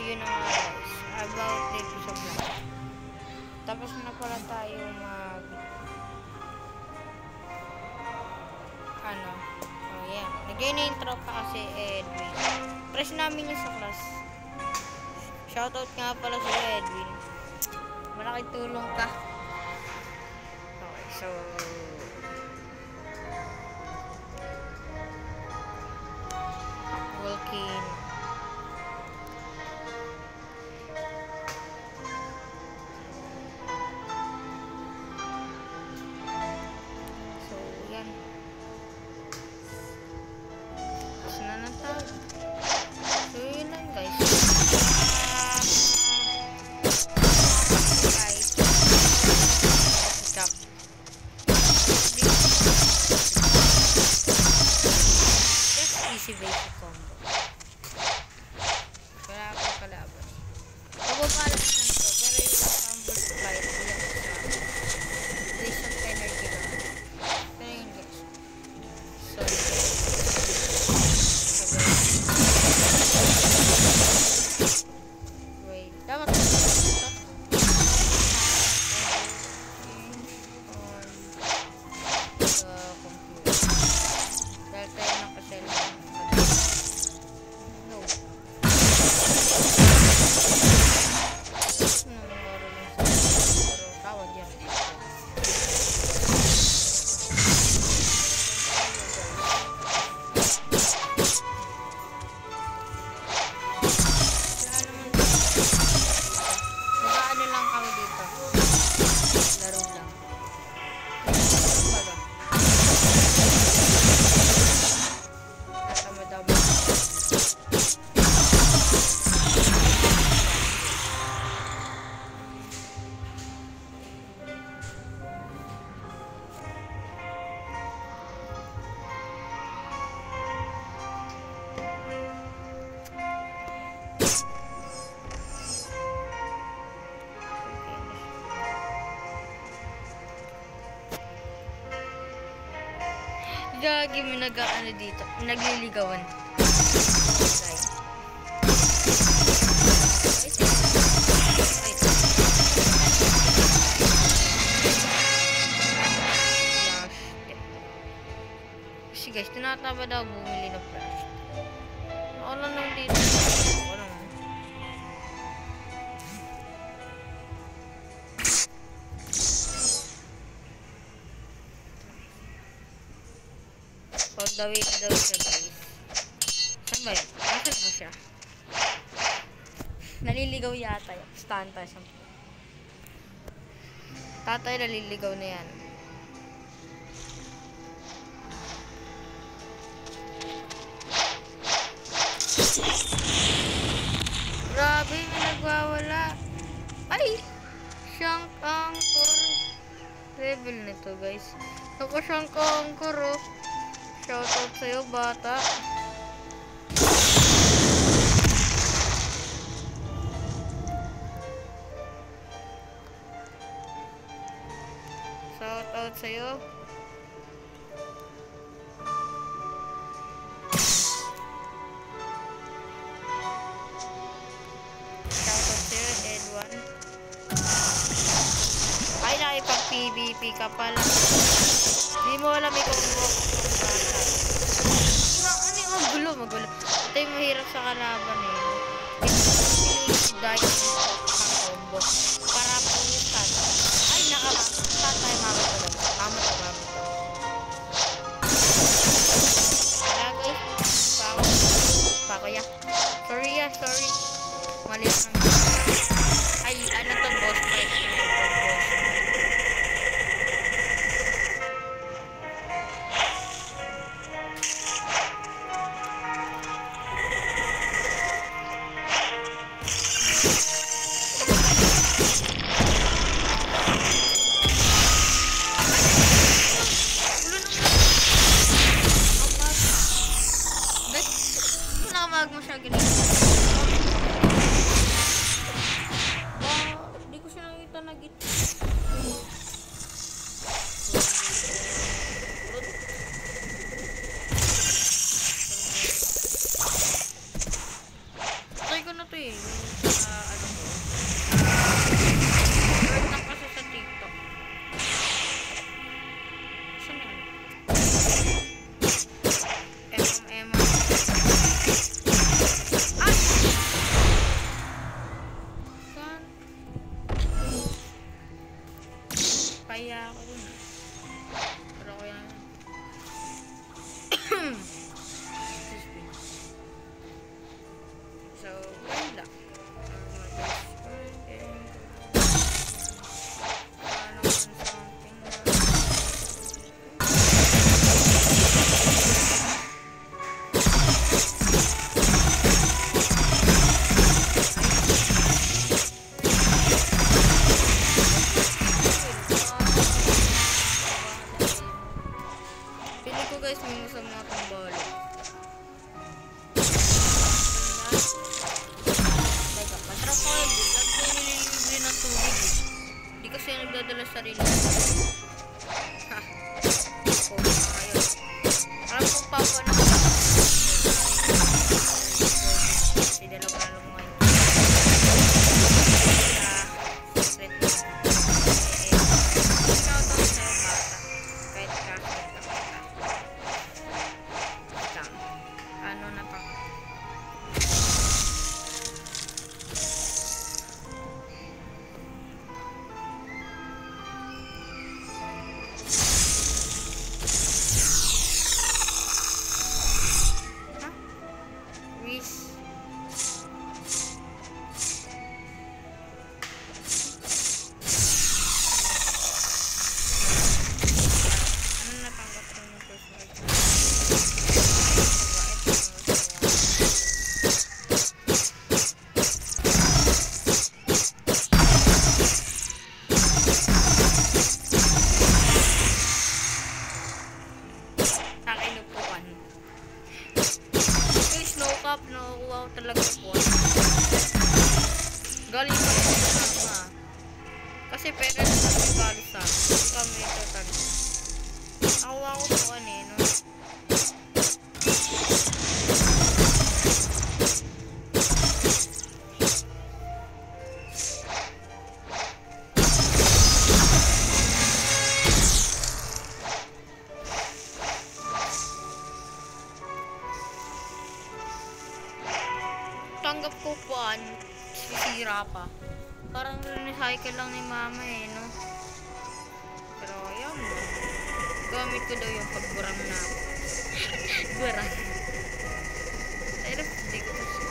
yun na nga guys. About dito sa vlog. Tapos na pala tayo oh yeah. Nag-intro pa kasi Edwin. Press namin yun sa class. Shoutout nga pala sa Edwin. Malaking tulong ka. Okay, so volcano. So yan. Tapos na lang tayo. So yun lang guys. Easy basic combo. Wala akong kalaban. Mababalak na ito, pero yung humble flight lang sa place of energy lang. Pero yun guys. Sorry. Wait. Dapat ito. Dahil tayo nakaselfon. Gagi mo nag-ano dito, nagliligawan. Kasi guys, tinataba daw bumili ng flash. Ako lang nung dito. Ako lang. Pagdawin na daw siya guys. Saan ba yun? Nasaan ba siya? Naliligaw yata yun. Stanta siya. Tatay naliligaw na yan. Grabe, may nagwawala. Ay! Siyang angkor. Level nito guys. Ako siyang angkor oh. Shoutout sa'yo, bata. Shoutout sa'yo. Shoutout sa'yo, Edwan. Ay, nakipag-PVP ka pala. Hindi mo alam ikaw mo. Magulo. Ito yung mahirap sa kalaban eh. Dahil ang combo. Para pulitan. Ay, nakapatay mami ko lang. Tama. Kaya guys, pako ya. Sorry. Mali lang. Ay, ano to, boss fight. Wag mo siya ganito. Hindi ko siya nakita na git. Try ko na to eh. sarili ko. Ha. Pogi na ngayon. Alam ko pa ako na si dalawa na lumayan. Nakukuha ko talaga po. Galing ko sa kasi pera na kami galing sa kami total. Nakuha ko po kanino. Tanggap ko po sisira pa. Parang recycle lang ni mama eh, no? Pero ayan mo. Gamit ko daw yung pagburang na ako. Burang. Pero hindi ko kasi.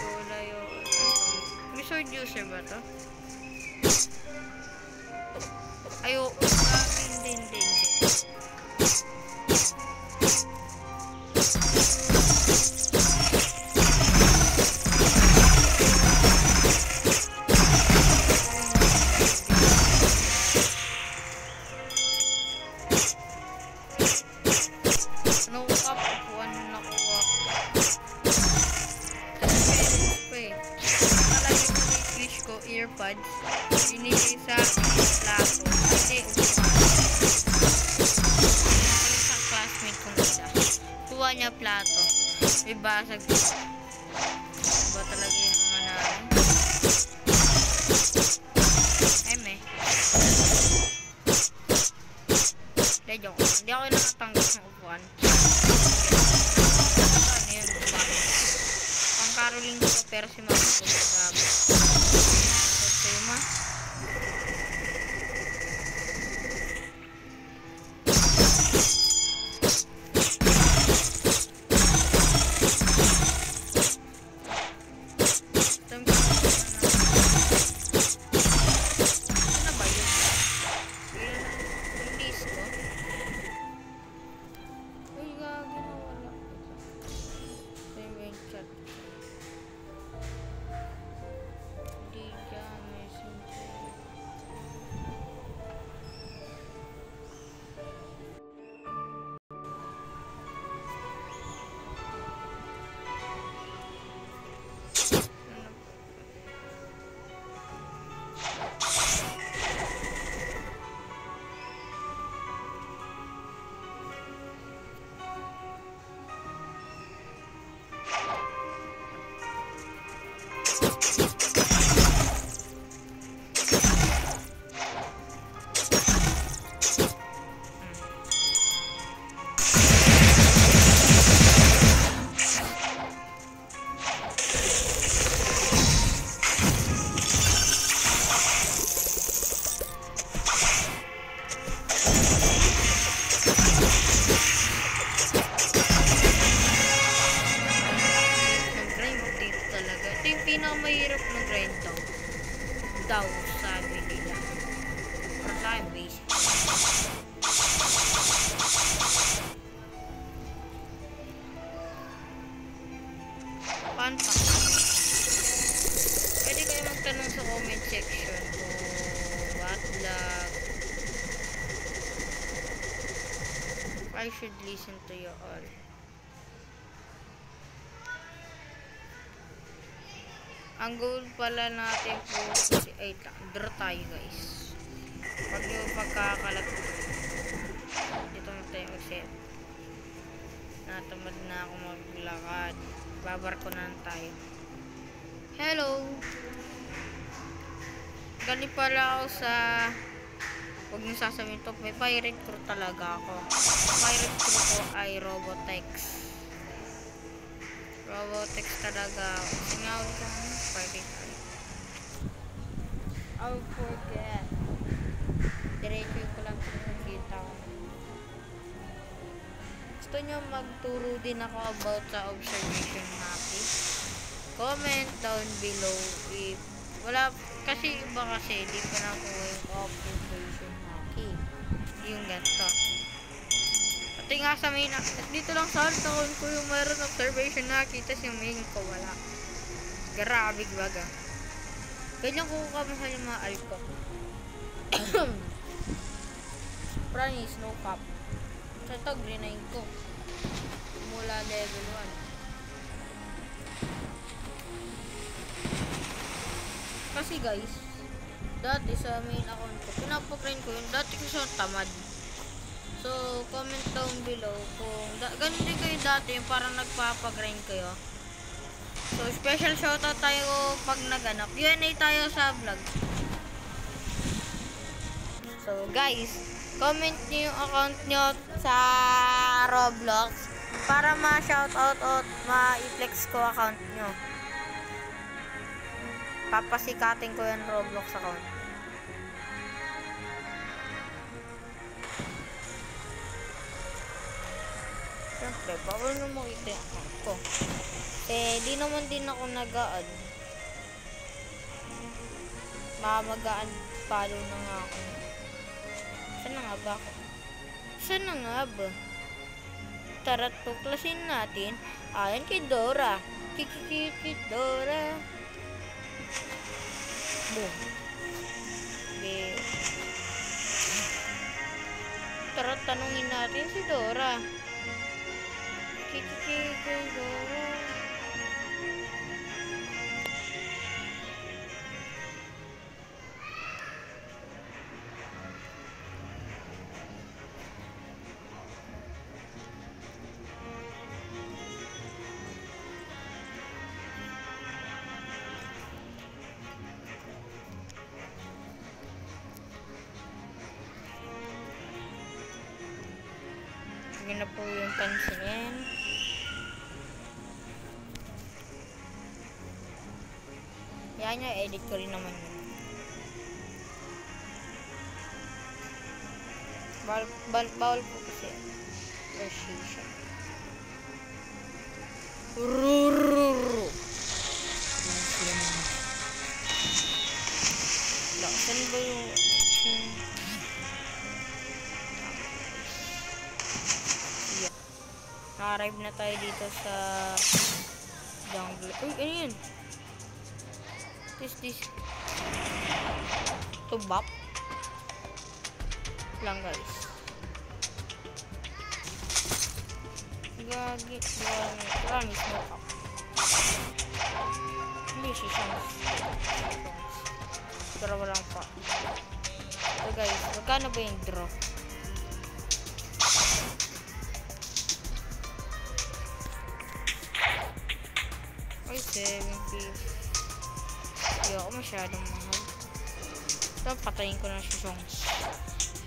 Wala yun. May sword user ba to? Ayo, hindi. Earbuds, binigay sa plato kasi isang classmate kong isa kuha niya plato, may basag ba talaga yung mga namin hindi ako nakatanggap ng upuan ano yun pang caroling ko pero si mama ko grabe pinakamahirap mag-grind daw sabi nila. Pero sa akin basic. Fun fact. Pwede kayo magtanong sa comment section kung what lag I should listen to you all. Ang goal pala natin po si draw tayo guys. Pag yung pagkakalat, dito na tayo mag-set. Natamad na ako maglakad. Babarko na lang tayo. Hello! Galing pala ako sa... Huwag niyo sasabihin to, may pirate crew talaga ako. Pirate crew ko ay Robotex. Robotex talaga ako. Singawin ko ng pirate crew. I'll forget. Diretso ko lang kung nakita ko. Gusto nyo magturo din ako about sa observation happy? Comment down below if wala, kasi iba kasi di pa nakuha yung observation happy. Yung ganito. Pati nga sa main, dito lang sa account ko yung mayroon observation happy, tas yung main ko wala. Grabe baga. Ganyan ko kamahal yung mga alko. Promise, no cap. Sa ito, green ko. Mula level 1. Kasi guys, dati sa main account ko, pinapag-grind ko yun. Dati ko siya tamad. So, comment down below kung ganun din kayo dati, yung parang nagpapag-grind kayo. So, special shoutout tayo pag naganap. Q&A tayo sa vlog. So, guys, comment niyo yung account nyo sa Roblox para ma-shoutout o ma-flex ko account nyo. Papasikatin ko yung Roblox account. Siyempre, bawal na makita yung account ko. Eh, di naman din ako nag-a-add. Mag-a-add follow na nga ako. Saan na nga ba ako? Saan na nga ba? Tara, tuklasin natin. Ayan kay Dora. Kikikikit Dora. Boom. Okay. Tara, tanungin natin si Dora. Kikikikit Dora. Sige na po yung pansinin. Yan nyo, edit ko rin naman yun. Bawal po kasi. Precision. Rururu. Saan ba yung... Na-arrive na tayo dito sa jungle. Uy, ano yun? This to bop lang guys. Gagi promise no up. Hindi siya chance. Pero walang pa. So guys, magkano ba yung draw? Ay, 70. Hindi ako masyadong mahal. So, patayin ko na si Songs.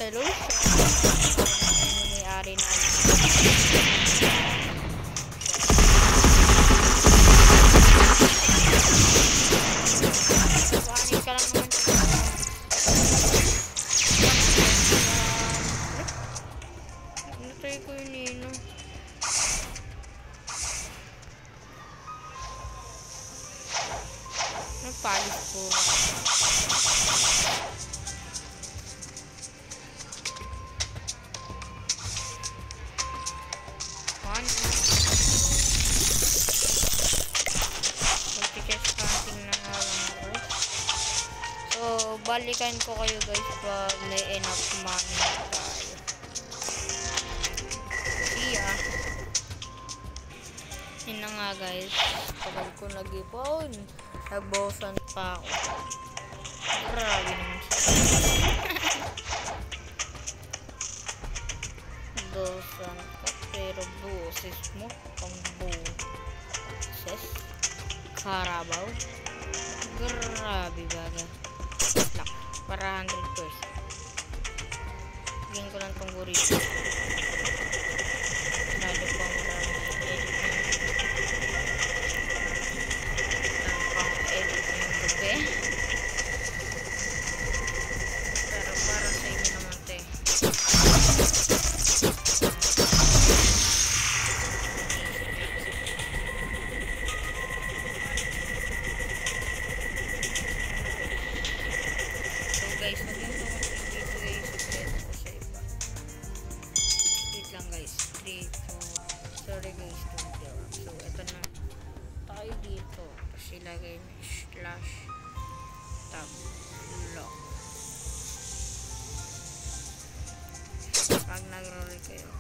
Hello, Songs. Yung may-ari na. Kuhanin ka lang naman. Natry ko yun Nino. Palis po. Multi-chest hunting na nga lang ako. So, balikan ko kayo guys pag may enough money tayo. See ya. Yun na nga guys. Tagal ko nag-ipon. Nagbosan pa ako. Grabe naman siya. Dosan ka, pero boses mo pang boses. Karabaw. Grabe baga. Lock. Para 100%. Bigyan ko lang tong gorilla. Lalo pang marami edit na pang edit na yung gabi. Pero para sa inyo naman te. So guys, maganda kung dito guys, sekreto ko sa iba. Wait lang guys, dito. Sorry guys, don't joke. So ito na tayo dito. Tapos ilagay mo slash tab lock. Pag nag-roll kayo,